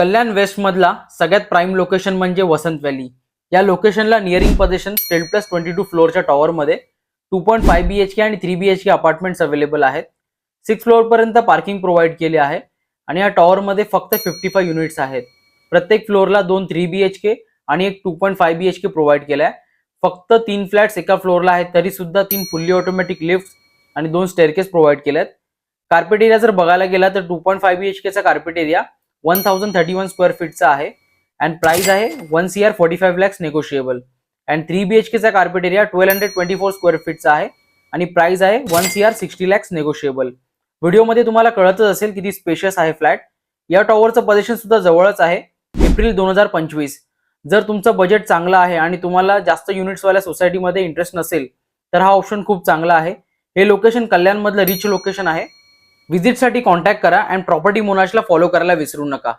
कल्याण waste मधला सगळ्यात prime location म्हणजे वसंत व्हॅली. या लोकेशनला नियरिंग पोझिशन 10+22 फ्लोअरच्या टॉवरमध्ये 2.5 BHK आणि 3 BHK अपार्टमेंट्स अवेलेबल आहेत. 6 फ्लोअर पर्यंत पार्किंग प्रोव्हाइड केले आहे आणि या टॉवरमध्ये फक्त 55 युनिट्स आहेत. प्रत्येक फ्लोअरला 2 3 BHK आणि एक 2.5 BHK प्रोव्हाइड केलाय. फक्त 3 फ्लॅट्स एका फ्लोअरला आहेत, तरी सुद्धा 3 फुल्ली ऑटोमॅटिक लिफ्ट आणि 2 स्टेअरकेस प्रोव्हाइड केलेत. कार्पेट एरिया जर बघायला गेला तर 2.5 BHK चा कार्पेट एरिया 1031 स्क्वेअर फीटचा आहे अँड प्राइस आहे 1,45 lakhs नेगोशिएबल. अँड 3 BHK चा कार्पेट एरिया 1224 स्क्वेअर फीटचा आहे आणि प्राइस आहे 1,60 lakhs नेगोशिएबल. व्हिडिओमध्ये तुम्हाला कळतच असेल किती स्पेशियस आहे फ्लॅट. या टॉवरचं पोझिशन सुद्धा जवळच आहे, एप्रिल 2025. जर तुमचं बजेट चांगलं आहे आणि तुम्हाला जास्त युनिट्स वाल्या सोसायटीमध्ये इंटरेस्ट नसेल तर हा ऑप्शन खूप चांगला आहे. हे लोकेशन कल्याण मधलं रिच लोकेशन आहे. व्हिजिटसाठी कॉन्टॅक्ट करा अँड प्रॉपर्टी मोनाशला फॉलो करायला विसरू नका.